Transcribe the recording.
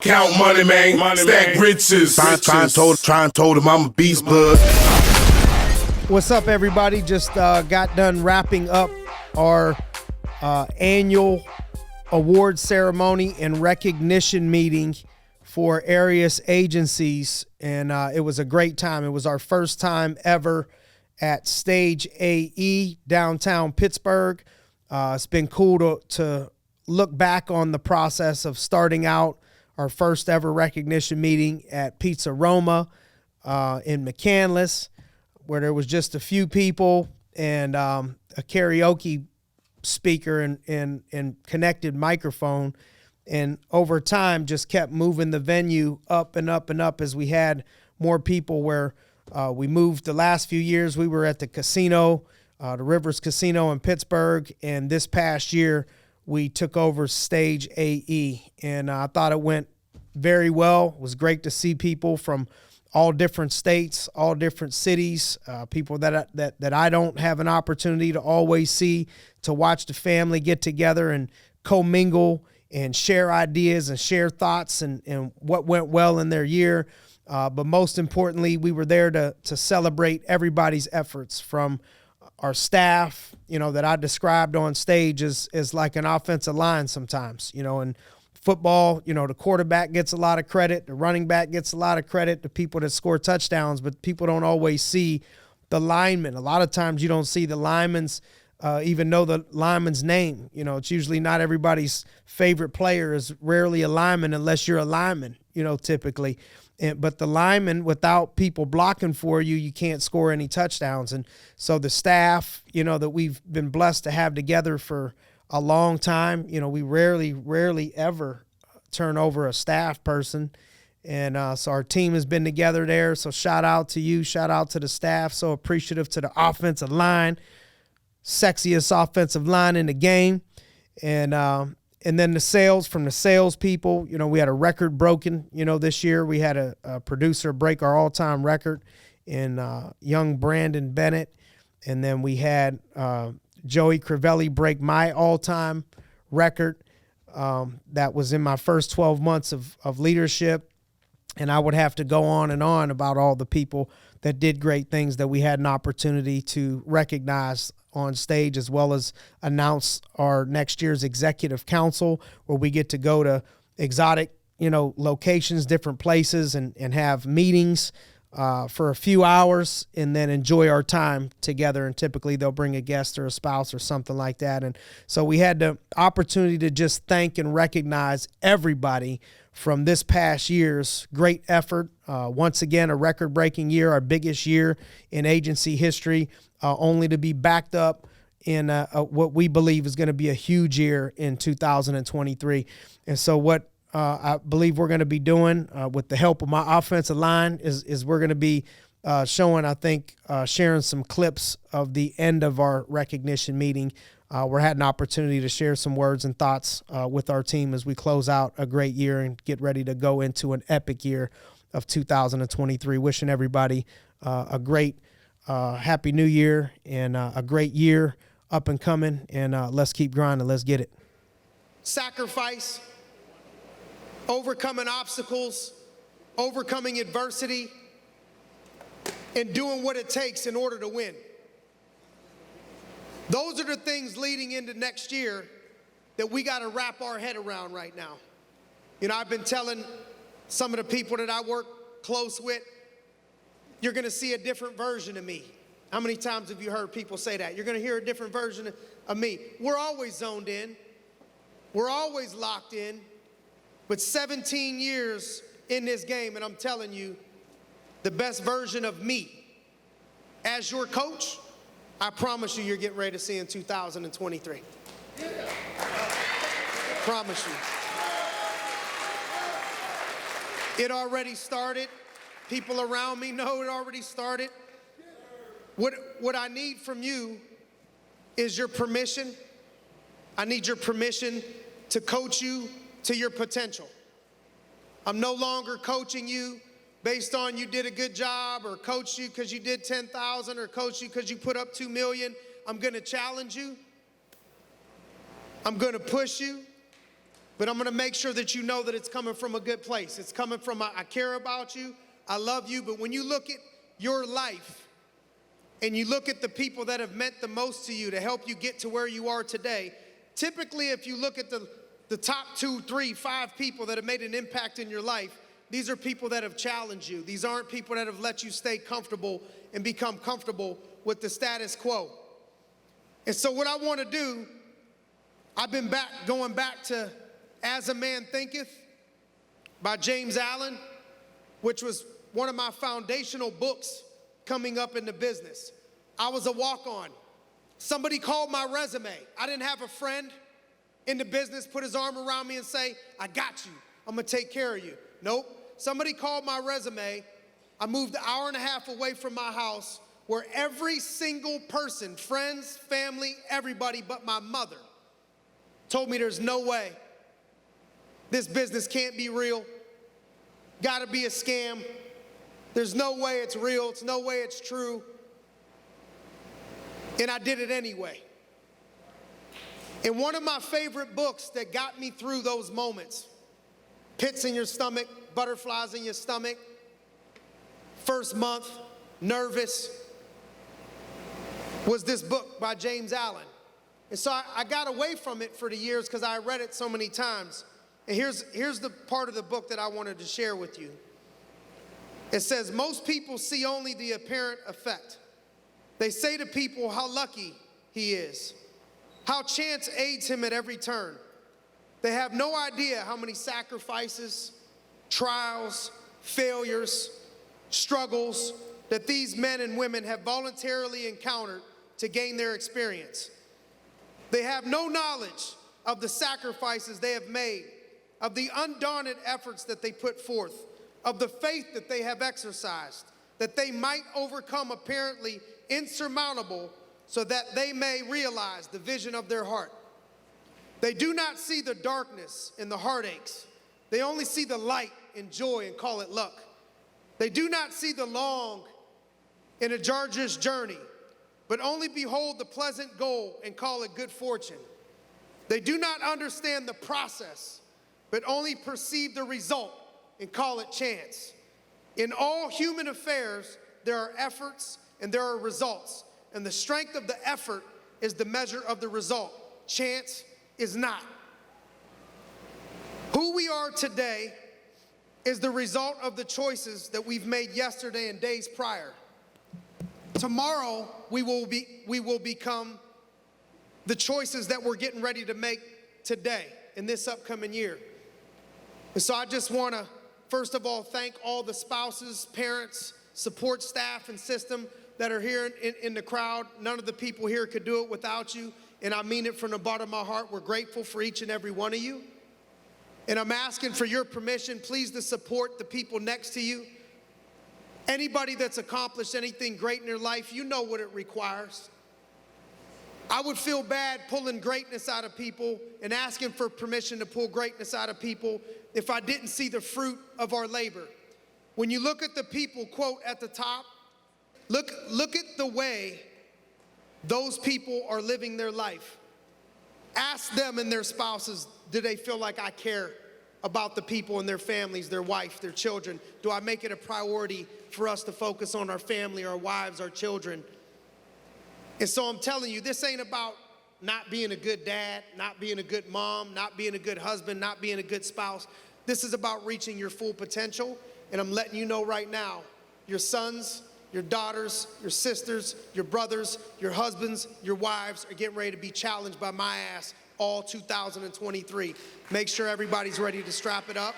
Count money, man. Stack riches. Try and told him I'm a beast bud. What's up, everybody? Just got done wrapping up our annual award ceremony and recognition meeting for Arias Agencies, and it was a great time. It was our first time ever at Stage AE downtown Pittsburgh. It's been cool to look back on the process of starting out our first ever recognition meeting at Pizza Roma in McCandless, where there was just a few people and a karaoke speaker and connected microphone. And over time just kept moving the venue up and up and up as we had more people, where we moved the last few years. We were at the casino, the Rivers Casino in Pittsburgh, and this past year we took over Stage AE, and I thought it went very well. It was great to see people from all different states, all different cities, people that I don't have an opportunity to always see, to watch the family get together and commingle and share ideas and share thoughts and what went well in their year. But most importantly, we were there to celebrate everybody's efforts, from our staff, that I described on stage as like an offensive line sometimes, and football, the quarterback gets a lot of credit, the running back gets a lot of credit, the people that score touchdowns, but people don't always see the linemen. A lot of times you don't see the linemen's, even know the lineman's name. It's usually not everybody's favorite player, is rarely a lineman unless you're a lineman, typically. But the lineman, without people blocking for you, you can't score any touchdowns. And so the staff, that we've been blessed to have together for a long time, we rarely ever turn over a staff person. And so our team has been together there. So shout out to you, shout out to the staff. So appreciative to the offensive line, sexiest offensive line in the game. And then the sales, from the salespeople, we had a record broken, this year. We had a producer break our all-time record in young Brandon Bennett. And then we had Joey Crivelli break my all-time record. That was in my first 12 months of leadership. And I would have to go on and on about all the people that did great things that we had an opportunity to recognize on stage, as well as announce our next year's executive council, where we get to go to exotic, locations, different places, and have meetings for a few hours, and then enjoy our time together. And typically they'll bring a guest or a spouse or something like that. And so we had the opportunity to just thank and recognize everybody from this past year's great effort. Once again, a record-breaking year, our biggest year in agency history, only to be backed up in what we believe is going to be a huge year in 2023. And so what I believe we're going to be doing with the help of my offensive line is we're going to be showing, I think, sharing some clips of the end of our recognition meeting. We're had an opportunity to share some words and thoughts with our team as we close out a great year and get ready to go into an epic year of 2023. Wishing everybody a great Happy New Year and a great year up and coming. And let's keep grinding. Let's get it. Sacrifice, overcoming obstacles, overcoming adversity, and doing what it takes in order to win. Those are the things leading into next year that we got to wrap our head around right now. I've been telling some of the people that I work close with, you're going to see a different version of me. How many times have you heard people say that? You're going to hear a different version of me. We're always zoned in. We're always locked in. But 17 years in this game, and I'm telling you, the best version of me as your coach, I promise you're getting ready to see in 2023. Promise you. It already started. People around me know it already started. What I need from you is your permission. I need your permission to coach you to your potential. I'm no longer coaching you based on you did a good job, or coach you because you did 10,000, or coach you because you put up 2 million. I'm going to challenge you. I'm going to push you. But I'm gonna make sure that you know that it's coming from a good place. It's coming from I care about you, I love you, but when you look at your life and you look at the people that have meant the most to you to help you get to where you are today, typically if you look at the top 2, 3, 5 people that have made an impact in your life, these are people that have challenged you. These aren't people that have let you stay comfortable and become comfortable with the status quo. And so what I want to do, I've been going back to As a Man Thinketh by James Allen, which was one of my foundational books coming up in the business. I was a walk-on. Somebody called my resume. I didn't have a friend in the business put his arm around me and say, I got you, I'm gonna take care of you. Nope. Somebody called my resume. I moved an hour and a half away from my house where every single person, friends, family, everybody but my mother, told me there's no way. This business can't be real. Gotta be a scam. There's no way it's real. It's no way it's true. And I did it anyway. And one of my favorite books that got me through those moments, pits in your stomach, butterflies in your stomach, first month, nervous, was this book by James Allen. And so I got away from it for the years because I read it so many times. And here's the part of the book that I wanted to share with you. It says, most people see only the apparent effect. They say to people how lucky he is, how chance aids him at every turn. They have no idea how many sacrifices, trials, failures, struggles that these men and women have voluntarily encountered to gain their experience. They have no knowledge of the sacrifices they have made, of the undaunted efforts that they put forth, of the faith that they have exercised, that they might overcome apparently insurmountable so that they may realize the vision of their heart. They do not see the darkness and the heartaches. They only see the light and joy and call it luck. They do not see the long and arduous journey, but only behold the pleasant goal and call it good fortune. They do not understand the process, but only perceive the result and call it chance. In all human affairs, there are efforts and there are results, and the strength of the effort is the measure of the result. Chance is not. Who we are today is the result of the choices that we've made yesterday and days prior. Tomorrow, we will become the choices that we're getting ready to make today in this upcoming year. And so I just want to, first of all, thank all the spouses, parents, support staff, and system that are here in the crowd. None of the people here could do it without you, and I mean it from the bottom of my heart. We're grateful for each and every one of you. And I'm asking for your permission, please, to support the people next to you. Anybody that's accomplished anything great in their life, you know what it requires. I would feel bad pulling greatness out of people and asking for permission to pull greatness out of people if I didn't see the fruit of our labor. When you look at the people, quote, at the top, look at the way those people are living their life. Ask them and their spouses, do they feel like I care about the people and their families, their wife, their children? Do I make it a priority for us to focus on our family, our wives, our children? And so I'm telling you, this ain't about not being a good dad, not being a good mom, not being a good husband, not being a good spouse. This is about reaching your full potential. And I'm letting you know right now, your sons, your daughters, your sisters, your brothers, your husbands, your wives are getting ready to be challenged by my ass all 2023. Make sure everybody's ready to strap it up.